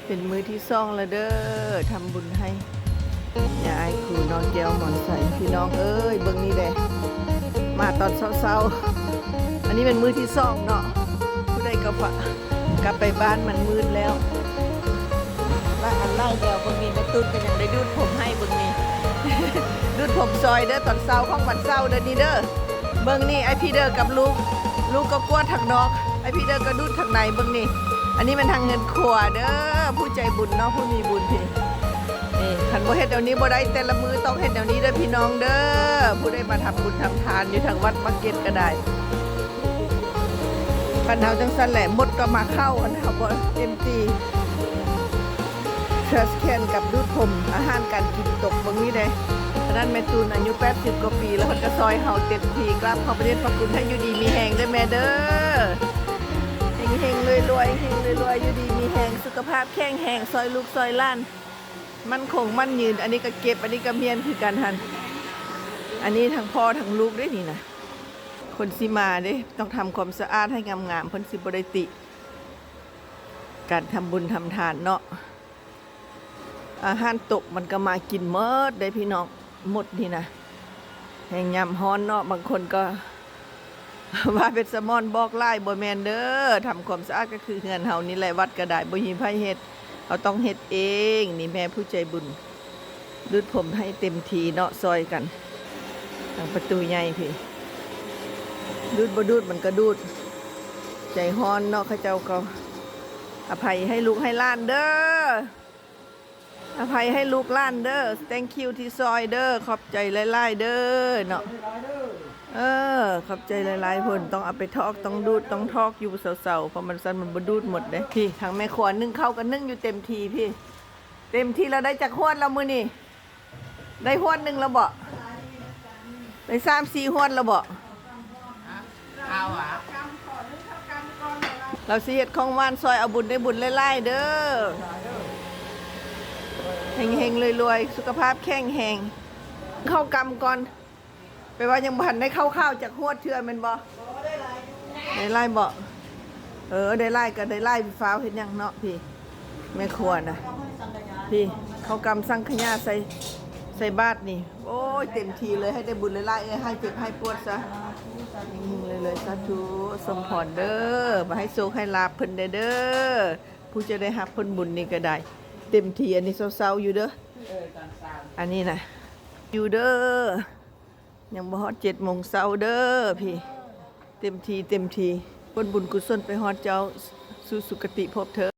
เป็นมื้อที่ซ่องแล้วเด้อทำบุญให้ยายครูน้องแก้วหมอนใสพี่น้องเอ้ยเบิ่งนี่แหละมาตอนเช้าๆอันนี้เป็นมื้อที่ซ่องเนาะผู้ใดก็กลับไปบ้านมันมืดแล้วว่าอันไล่เดียวเบิ่งนี่แม่ตุ้นก็ยังได้ดูดผมให้เบิ่งนี่ ดูดผมซอยเด้อตอนเช้าของวันเช้าเด้อนี่เด้อเบิ่งนี่ไอพี่เด้อกับลูกก็กลัวทางนอกไอพี่เด้อก็ดูดทางในเบิ่งนี่อันนี้มันทางเงินขวเด้อผู้ใจบุญเนาะผู้มีบุญพี่นี่ขันบ่เฮ็ดเดี๋ยวนี้บ่ได้แต่ละมือต้องเฮ็ดเดี๋ยวนี้เด้อพี่น้องเด้อผู้ได้มาทำบุญทำทานอยู่ทางวัดมาร์เก็ตก็ได้คันเฮาจังซั่นแหละมดก็มาเข้าคันเฮาบ่เต็มที่เทสแคนกับดูดผมอาหารการกินตกบางนี้เด้ฉะนั้นแม่ตูนอายุ80กว่าปีแล้วเพิ่นก็ซอยเฮาเต็มที่กราบขอบพระเดชพระคุณให้อยู่ดีมีแฮงเด้อแม่เด้อเฮงๆรวยๆเฮงรวยๆอยู่ดีมีแฮงสุขภาพแข็งแรงซอยลูกซอยหลานมั่นคงมั่นยืนอันนี้ก็เก็บอันนี้ก็เมียนคือกันหั่นอันนี้ทั้งพ่อทั้งลูกเด้นี่นะคนสิมาเด้ต้องทำความสะอาดให้งามๆเพิ่นสิบ่ได้ติการทำบุญทำทานเนาะอาหารตกมันก็มากินหมดได้พี่น้องหมดนี่นะแห่งยำฮ้อนเนาะบางคนก็ ว่าเป็นสมอนบอกไล่บ่แม่นเด้อทำความสะอาดก็คือเฮือนเฮานี่แหละวัดก็ได้บ่มีไผเฮ็ดเราต้องเฮ็ดเองนี่แม่ผู้ใจบุญดูดผมให้เต็มทีเนาะซอยกันทางประตูใหญ่พี่ดูดบ่ดูดมันก็ดูดใจฮ้อนเนาะเขาเจ้าก็อภัยให้ลูกให้หลานเด้ออภัยให้ลูกหลานเด้อ thank you ที่ซอยเด้อขอบใจหลายๆเด้อเนาะขอบใจหลายๆผลต้องเอาไปทอกต้องดูดต้องทอกอยู่เสาๆเพราะมันสั่นมันบ่ดูดหมดเด้พี่ทางแม่ขวานนึ่งข้าวกันนึ่งอยู่เต็มทีพี่เต็มทีเราได้จากหวดแล้วมื้อนี้ได้หวดนึงแล้วบ่ได้3-4หวดแล้วบ่เอาอ่ะเราสิเฮ็ดของหวานซอยเอาบุญได้บุญหลายๆเด้อเฮงๆรวยๆสุขภาพแข็งแรงเข้ากรรมก่อนไปว่ายังพันได้ข้าวจากหวดเทื่อแม่นบ่ได้ไล่บ่ได้ไล่ก็ได้ไล่ฟ้าวเฮ็ดหยังเนาะพี่แม่ครัวน่ะพี่เข้ากรรมสังขยาใส่บาตรนี่โอ้ยเต็มทีเลยให้ได้บุญหลายๆให้เจ็บให้ปวดซะเลยสาธุสมพรเด้อมาให้โชคให้ลาภเพิ่นเด้อผู้จะได้รับผลบุญนี่ก็ได้เต็มทีอันนี้เศร้าๆอยู่เด้ออันนี้นะอยู่เด้อยังบ่ฮอด7 โมงเช้าเด้อพี่เต็มทีผลบุญกุศลไปฮอดเจ้าสู่สุคติภพเถิด